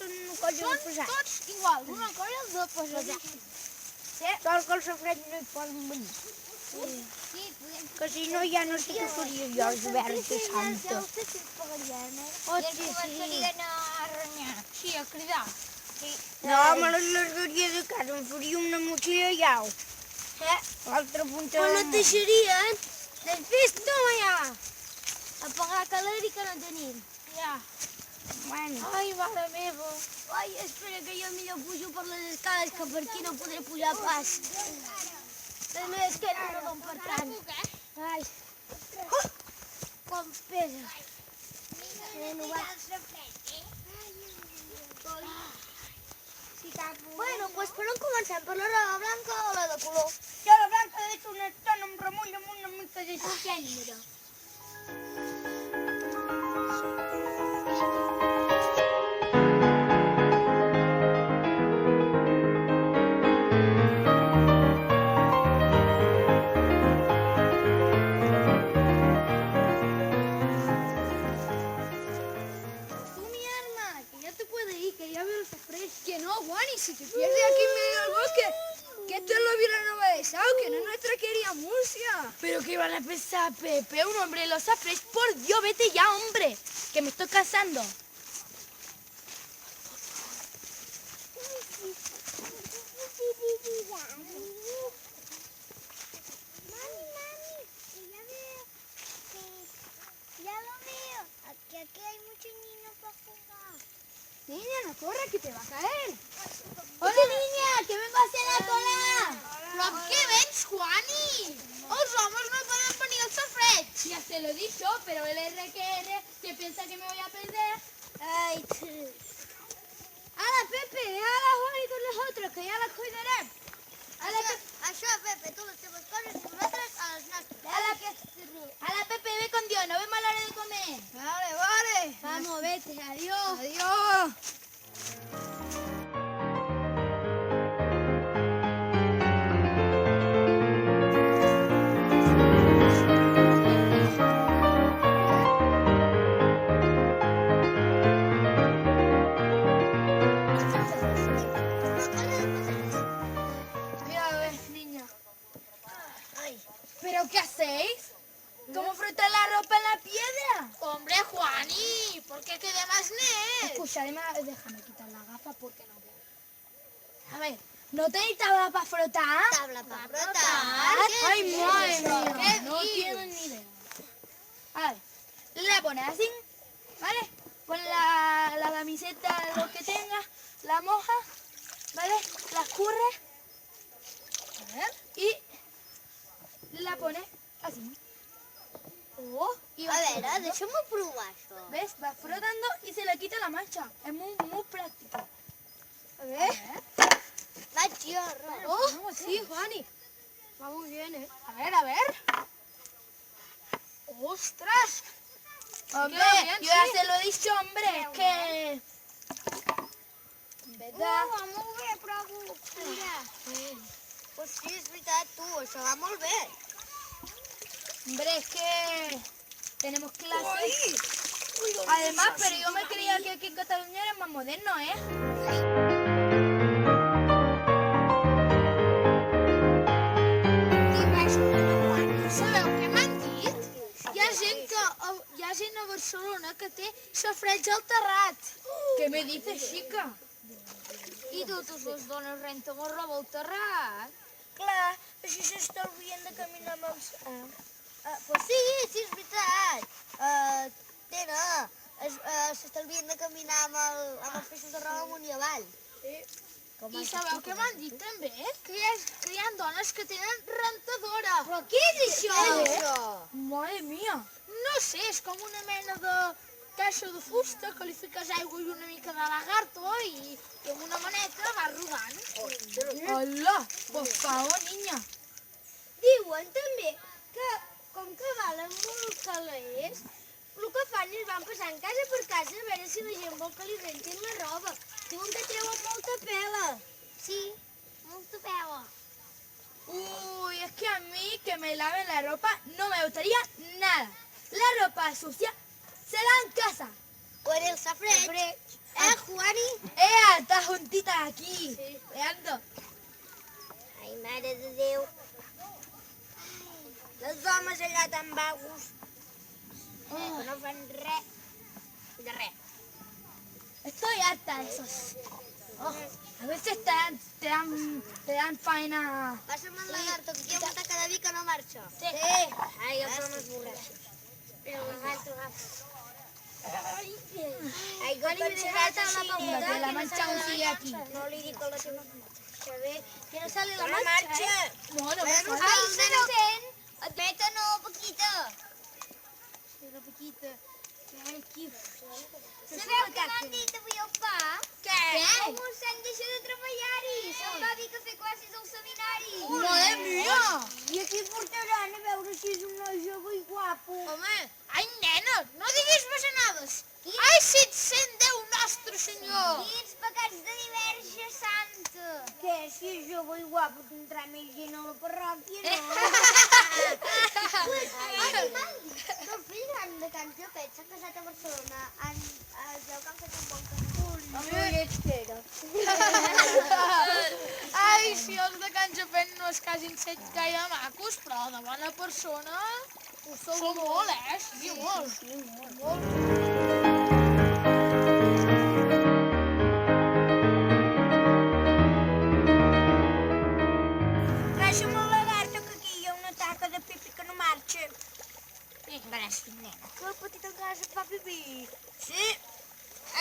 són una cosa de pesar. Són tots iguals, una colla de pesar. Sol que el safreig no hi poden venir. Sí, Que si no ja no sé què faria jo, Albert de Santa. Hòstia, sí. Començarien a renyar. Sí, a cridar. No, me les duria de casa, em faria una motxilla i au. L'altra punta Però no del món. deixarien. Després, toma ja. A pagar calor i que no tenim. Ja. Bueno, Ai, mare meva. Ai, espera que jo millor pujo per les escales, que per aquí no podré pujar pas. Les meves cares no van per tant. Ai. Com pesa. Bueno, doncs per on comencem? Per la roba blanca o la de color? jo la blanca deixo una estona amb remull amb una mica de gènere. Tú, mi arma, que ya te puede ir, que ya veo el safrés. Que no, Juani, si te pierdes aquí en medio del bosque, que esto es la Vilanova de Sau, que no es nuestra querida Murcia. Pero que van a pensar, Pepe, un hombre de los safres, por Dios, vete ya, hombre, que me estoy casando. Ya lo veo, aquí hay muchos niños para jugar. Niña, no corre, que te va a caer. Hola, niña, que vengo a hacer la cola. ¿Pero qué ves, Juani? Os homes no poden venir al safreig. Ya se lo he dicho, pero el RQR, que piensa que me voy a perder. Ai, Ala, Pepe, ala, Juan i tots els altres, que ja la cuidarem. Això, Pepe, tu les teves coses i nosaltres a les nostres. Ala, Pepe, ve con Dios, nos vemos a la hora de comer. Vale, vale. Vamos, vete, adiós. Adiós. Mira, a ver, niña. ¿Pero qué hacéis? ¿Cómo frotar la ropa en la piedra? Hombre, Juani, ¿por qué queda más net? Escucha, déjame quitar la gafa porque no veo. A ver, ¿no tenéis tabla para frotar? Tabla para frotar. Ay, madre mía, ¿Qué no dices? tienen ni idea. A ver, la pones así, ¿vale? Pon la camiseta, lo que tengas, la moja, ¿vale? La escurres, a ver, y la pones así. Y A vas veure, frotando. deixa'm provar això. ¿Ves? Vas frotando y se le quita la mancha. Es muy, muy práctico. A ver. Vaig jo, Robo. No, sí, Juani. Va muy bien, ¿eh? A ver, a ver. ¡Ostras! Hombre, Queda bien, yo ya sí. se lo he dicho, hombre, es que... ¿Verdad? Va molt bé, Provo. Mira. Pues sí, és veritat, tu, això va molt bé. Hombre, es que tenemos clase. Además, pero yo me creía que aquí en Cataluña era más moderno, ¿eh? Sabeu què m'han dit? Hi ha gent a Barcelona que té safreig al terrat. ¿Qué me dices, chica? I totes les dones renten la roba al terrat. Clar, així s'estalvien de caminar amb els... Pues sí, sí, és veritat. S'estalvien de caminar amb els peixos de roba amunt i avall. I sabeu què m'han dit també? Que hi ha dones que tenen rentadora. Però què és això? Madre mía. No sé, és com una mena de caixa de fusta que li fiques aigua i una mica de lagarto i amb una maneta va rodant. Hola, por favor, niña. Diuen també que, com que valen molt calés, el que fan és van passant casa per casa a veure si la gent vol que li rentin la roba. Diuen que treuen molta pela. Sí, molta pela. Uy, es que a mí que me laven la ropa no me gustaría nada. La ropa sucia se lava en casa. O en el safreig. Juani? Estás juntita aquí. Veando. Ai, mare de Déu. Els homes allà tan vagos. Que no fan res. De res. Estoy harta de esos. A veces te dan faena. Passa'm el lagarto, que aquí hi ha un taca de vi que no marxa. Sí. Ai, els homes borratxos. Però el lagarto, Ai, que pensaràs així, nena, Que la mancha aún sigue aquí. No li dic a la teva marxa bé. Que no sale la La marxa. marxa. No, no me Bueno, sale. ai, se no sent. Admeta no, Paquita. Sí, la Paquita. Ai, qui... Sabeu què m'han dit avui al pa? Què? El mossèn deixa de treballar-hi. Se'n va dir que fer classes al seminari. Madre mía. I aquí portaran a veure si és un noi jove i guapo. Home, ai, nena, no diguis bajanades. Ai, si et sent Déu nostre senyor. Quins pecats de diverge santa. Què, si és jove i guapo tindrà més gent a la parròquia, no? El fill gran de Can Jopet s'ha casat a Barcelona. Es veu que han fet un bon casament. Amb ullets que era. Ai, si els de Can Japet no es casin set gaire macos, però de bona persona ho sou molt, Sí, molt. Traia'm el lagarto, que aquí hi ha una taca de pipi que no marxa. Gràcies, nena. Que el petit encara se'n fa pipí. Sí,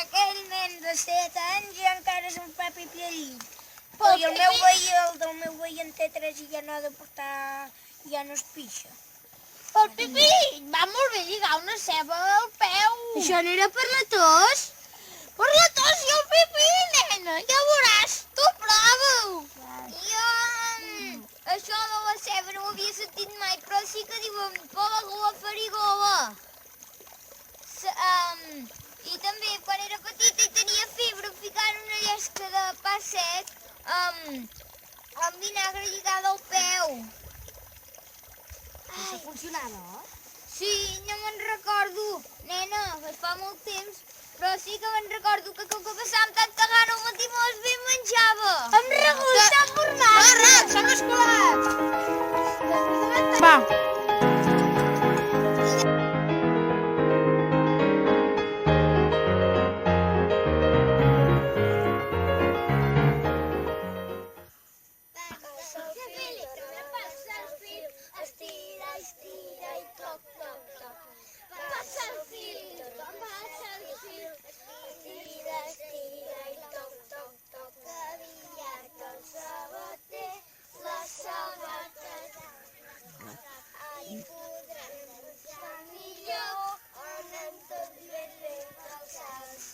aquell nen de 7 anys ja encara se'n fa pipi al llit. Però I el del meu veí en té 3 i ja no ha de portar... ja no es pixa. El pipí va molt bé lligar una ceba al peu. Això no era per la tos? Per la tos i el pipí, nena, ja veuràs, tu prova-ho. Jo... això de la ceba no ho havia sentit mai, però sí que diuen gola, gola, farigola. I també, quan era petita i tenia febre, em ficaven una llesca de pa sec amb vinagre lligada al peu. Això funcionava? Sí, no me'n recordo. Nena, fa molt temps, però sí que me'n recordo que com que passava amb tanta gana al matí molt bé menjava. Amb regust tan format. Barrac, s'ha escolat. Va. Estira, estira i toc, toc, toc. Passa el fil, passa el fil. Estira, estira i toc, toc, toc. Que aviat el sabater la sabata. Ai, podrem posar millor, anem tots ben calçats.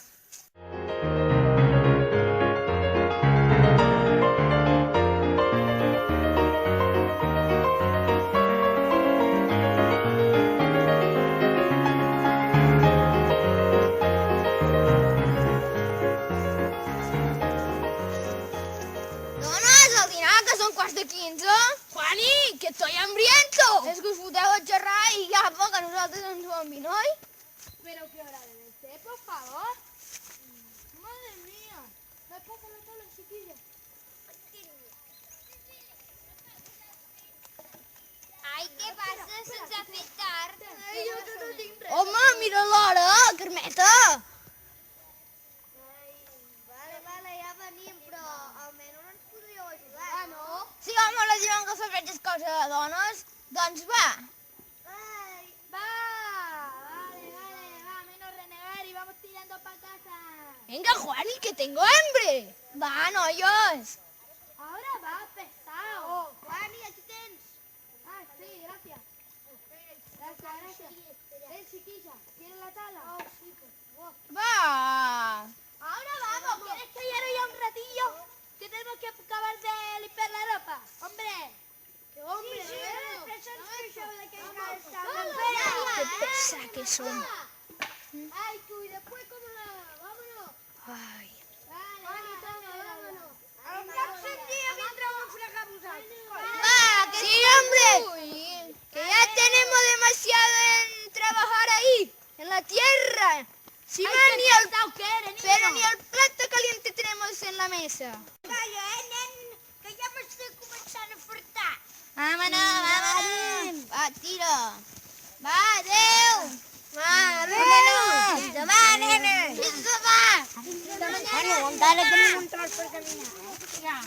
Dones, al dinar, que són quarts de 15. Juani, que estoy hambriento. És que us foteu a xerrar i ja va, que nosaltres ens ho enviem, oi? Pero qué hora debe ser, por favor. Madre mía. ¿Me pasa la tabla, chiquilla? Ai, què passa? Se'ns ha fet tard. Jo que no tinc res. Home, mira l'hora, Carmeta. Vale, ja venim, però almenys no ens podríeu ajudar. Ah, no? Sí, home, la diuen que saber és cosa de dones. Doncs va. Va, menos renegar y vamos tirando para casa. Venga, Juani, que tengo hambre. Va, noyos. Ahora va, pesado. Juani, aquí tens. Ah, sí, gracias. Gracias. Chiquilla, ¿quieres la tabla? Oh, sí, pues. Va. Ahora vamos, ¿quieres que hierro ya un ratillo? Que tenemos que acabar de limpiar la ropa. ¡Hombre! ¡Qué hombre! Sí, Qué pesa que son. Ay, tú, y después cómo la... Vámonos. Ay. Vámonos. A un próximo día mientras vamos a la Va, que sí, hombre. Que ya tenemos demasiado en trabajar ahí, en la tierra. Si no, ni el, pero ni el plato mesa. Calla, nen, que ja m'estic començant a fartar. Vámonos. Va, tira. Va, adeu. Adéu! Demà, nena! Fins demà. Bueno, encara tenim un tros per caminar. Ja.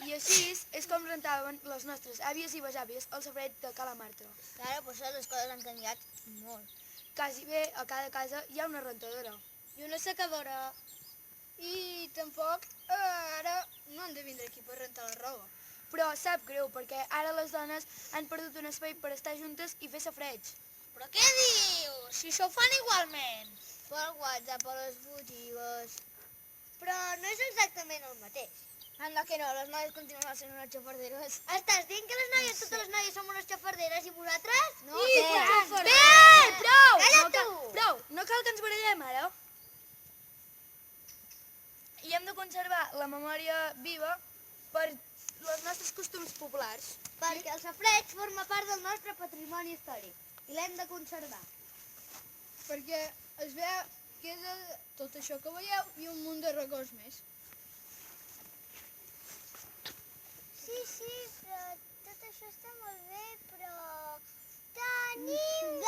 I així és com rentaven les nostres àvies i besàvies al safareig de Cala Marta. Ara, per això les coses han canviat molt. Quasi bé a cada casa hi ha una rentadora. I una secadora. I tampoc ara no han de vindre aquí per rentar la roba. Però sap greu perquè ara les dones han perdut un espai per estar juntes i fer safareig. Però què dius? Si això ho fan igualment. Per WhatsApp a les botigues. Però no és exactament el mateix. Anda que no, les noies continuen sent unes xafarderes. Estàs dient que les noies, totes les noies som unes xafarderes i vosaltres? No, Sí, què? Bé, prou! Calla No cal- tu! Prou, no cal que ens barallem ara. I hem de conservar la memòria viva per els nostres costums populars. Perquè el safareig forma part del nostre patrimoni històric i l'hem de conservar. Perquè es veu que és tot això que veieu i un munt de records més. Sí, però tot això està molt bé, però tenim